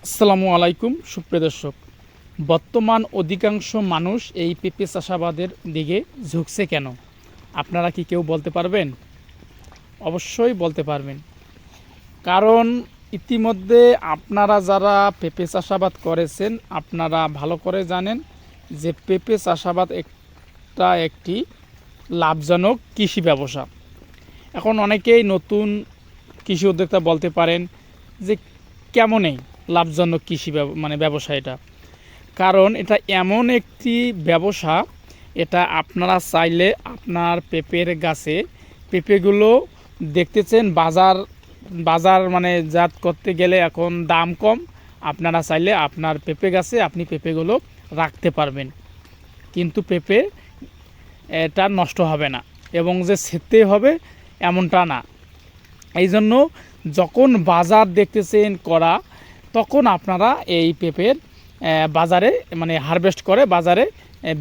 আসসালামু আলাইকুম সুপ্রিয় দর্শক। বর্তমান অধিকাংশ মানুষ এই পেঁপে চাষাবাদের দিকে ঝুঁকছে কেন? আপনারা কি কেউ বলতে পারবেন? অবশ্যই বলতে পারবেন। কারণ ইতিমধ্যে আপনারা যারা পেঁপে চাষাবাদ করেছেন আপনারা ভালো করে জানেন যে পেঁপে চাষাবাদ একটি লাভজনক কৃষি ব্যবসা। এখন অনেকেই নতুন কৃষি উদ্যোক্তা বলতে পারেন যে কেমনই লাভজনক কৃষি ব্যবসা এটা। কারণ এটা এমন একটি ব্যবসা, এটা আপনারা চাইলে আপনার পেঁপের গাছে পেঁপেগুলো দেখতেছেন বাজার জাত করতে গেলে এখন দাম কম, আপনারা চাইলে আপনার পেঁপে গাছে আপনি পেঁপেগুলো রাখতে পারবেন, কিন্তু পেঁপে এটা নষ্ট হবে না এবং যে ছেঁচতে হবে এমনটা না। এই জন্য যখন বাজার দেখতেছেন করা, তখন আপনারা এই পেঁপের বাজারে হারভেস্ট করে বাজারে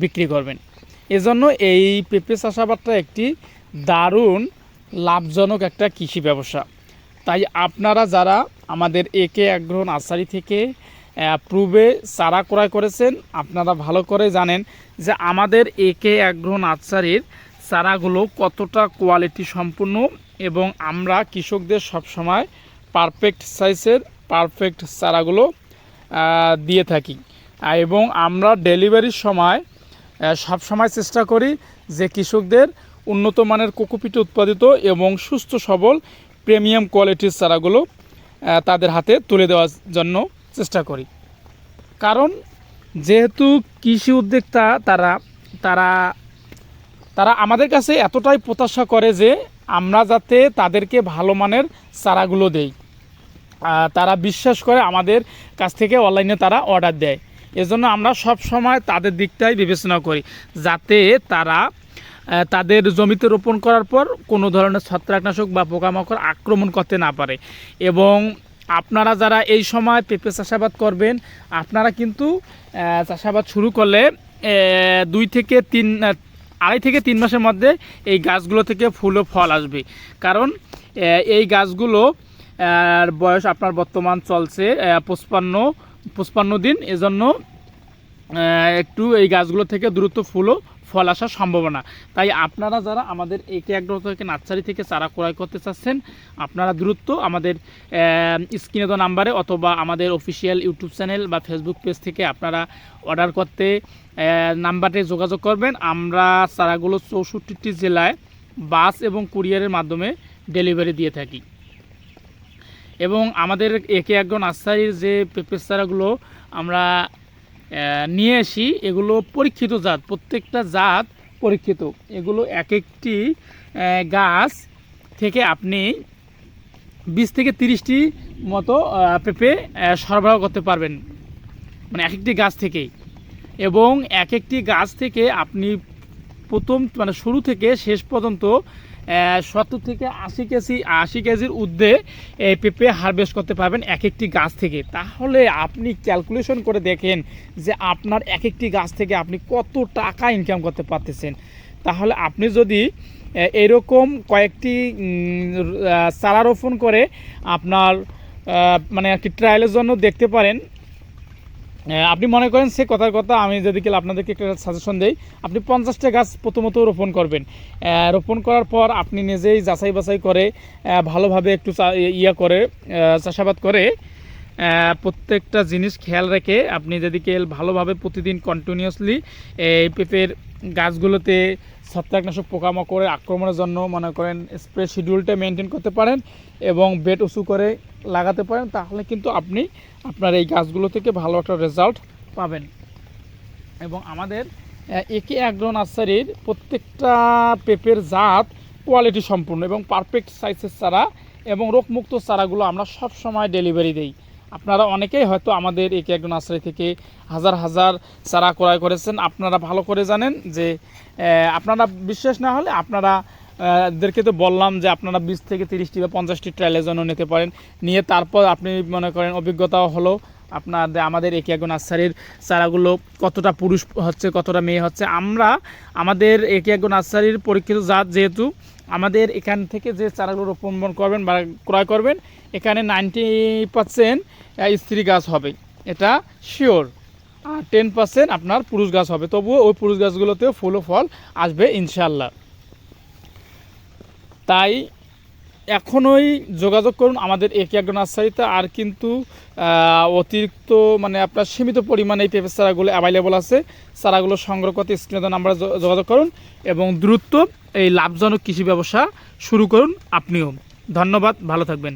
বিক্রি করবেন। এজন্য এই পেঁপে চাষাবাদটা একটি দারুণ লাভজনক একটা কৃষি ব্যবসা। তাই আপনারা যারা আমাদের একে আগ্রহ নার্সারি থেকে পূর্বে চারা ক্রয় করেছেন আপনারা ভালো করে জানেন যে আমাদের একে আগ্রহ নার্সারির চারাগুলো কতটা কোয়ালিটি সম্পূর্ণ, এবং আমরা কৃষকদের সবসময় পারফেক্ট সাইজের পারফেক্ট চারাগুলো দিয়ে থাকি। এবং আমরা ডেলিভারির সময় সবসময় চেষ্টা করি যে কৃষকদের উন্নত মানের কোকোপিটে উৎপাদিত এবং সুস্থ সবল প্রিমিয়াম কোয়ালিটির চারাগুলো তাদের হাতে তুলে দেওয়ার জন্য চেষ্টা করি। কারণ যেহেতু কৃষি উদ্যোক্তা তারা তারা আমাদের কাছে এতটাই প্রত্যাশা করে যে আমরা যাতে তাদেরকে ভালো মানের চারাগুলো দেই। তারা বিশ্বাস করে আমাদের কাছ থেকে অনলাইনে তারা অর্ডার দেয়। এজন্য আমরা সব সময় তাদের দিকটাই বিবেচনা করি যাতে তারা তাদের জমিতে রোপণ করার পর কোনো ধরনের ছত্রাকনাশক বা পোকামাকড় আক্রমণ করতে না পারে। এবং আপনারা যারা এই সময় পেঁপে চাষাবাদ করবেন, আপনারা কিন্তু চাষাবাদ শুরু করলে 2.5 থেকে 3 মাসের মধ্যে এই গাছগুলো থেকে ফুল ও ফল আসবে। কারণ এই গাছগুলো বয়স আপনার বর্তমান চলছে 55 দিন। এজন্য একটু এই গাছগুলো থেকে দ্রুত ফুল ও ফল আসার সম্ভাবনা। তাই আপনারা যারা আমাদের একে আগ্রহ থেকে নার্সারি থেকে চারা ক্রয় করতে চাচ্ছেন আপনারা দ্রুত আমাদের স্ক্রিনে দেওয়া নাম্বারে অথবা আমাদের অফিসিয়াল ইউটিউব চ্যানেল বা ফেসবুক পেজ থেকে আপনারা অর্ডার করতে নাম্বারে যোগাযোগ করবেন। আমরা চারাগুলো 64টি জেলায় বাস এবং কুরিয়ারের মাধ্যমে ডেলিভারি দিয়ে থাকি। এবং আমাদের একে আগ্রহ নার্সারির যে পেঁপে চারাগুলো আমরা নিয়ে আসি এগুলো পরীক্ষিত জাত, প্রত্যেকটা জাত পরীক্ষিত। এগুলো এক একটি গাছ থেকে আপনি 20 থেকে 30টি মতো পেঁপে সরবরাহ করতে পারবেন, এক একটি গাছ থেকেই। এবং এক একটি গাছ থেকে আপনি প্রথম শুরু থেকে শেষ পর্যন্ত 70 থেকে 80 কেজির ঊর্ধ্বে পেঁপে হারভেস্ট করতে পারবেন এক একটি গাছ থেকে। তাহলে আপনি ক্যালকুলেশন করে দেখেন যে আপনার এক একটি গাছ থেকে আপনি কত টাকা ইনকাম করতে পারতেছেন। তাহলে আপনি যদি এরকম কয়েকটি চারা রোপণ করে আপনার ট্রায়ালের জন্য দেখতে পারেন। আপনি মনে করেন সে কথার কথা, আমি যদি আপনাদেরকে একটা সাজেশন দেই, আপনি 50টা গাছ প্রথমত রোপণ করবেন। রোপণ করার পর আপনি নিজেই যাচাই বাছাই করে ভালোভাবে একটু চাষাবাদ করে প্রত্যেকটা জিনিস খেয়াল রেখে আপনি যদি ভালোভাবে প্রতিদিন কন্টিনিউয়াসলি এই পেঁপের গাছগুলোতে ছত্রাকনাশক পোকামাকড়ের আক্রমণের জন্য স্প্রে শিডিউলটা মেনটেন করতে পারেন এবং বেড উঁচু করে লাগাতে পারেন, তাহলে কিন্তু আপনি আপনার এই গাছগুলো থেকে ভালো একটা রেজাল্ট পাবেন। এবং আমাদের একে আগ্রহ নার্সারির প্রত্যেকটা পেঁপের জাত কোয়ালিটি সম্পূর্ণ এবং পারফেক্ট সাইজের চারা এবং রোগমুক্ত চারাগুলো আমরা সব সময় ডেলিভারি দেই। আপনারা অনেকেই হয়তো আমাদের একে আগ্রহ নার্সারি থেকে হাজার হাজার চারা ক্রয় করেছেন, আপনারা ভালো করে জানেন যে আপনারা বিশ্বাস না হলে আপনাদেরকে তো বললাম যে আপনারা 20 থেকে 30টি বা 50টি ট্রায়ালের জন্য নিতে পারেন। নিয়ে তারপর আপনি অভিজ্ঞতাও হলো আমাদের একে আগ্রহ নার্সারির চারাগুলো কতটা পুরুষ হচ্ছে কতটা মেয়ে হচ্ছে। আমাদের একে আগ্রহ নার্সারির পরীক্ষিত জাত, যেহেতু আমাদের এখান থেকে যে চারাগুলো রোপণ করবেন বা ক্রয় করবেন এখানে 90% স্ত্রী গাছ হবে, এটা শিওর। আর 10% আপনার পুরুষ গাছ হবে, তবুও ওই পুরুষ গাছগুলোতেও ফুল ও ফল আসবে ইনশাল্লাহ। তাই এখনই যোগাযোগ করুন আমাদের একে অ্যাগ্রো নার্সারিতে। আর কিন্তু অতিরিক্ত মানে আপনার সীমিত পরিমাণে এই পেঁপে চারাগুলো অ্যাভেলেবল আছে। চারাগুলো সংগ্রহ করতে স্ক্রিনে দেওয়া নাম্বারে যোগাযোগ করুন এবং দ্রুত এই লাভজনক কৃষি ব্যবসা শুরু করুন আপনিও। ধন্যবাদ, ভালো থাকবেন।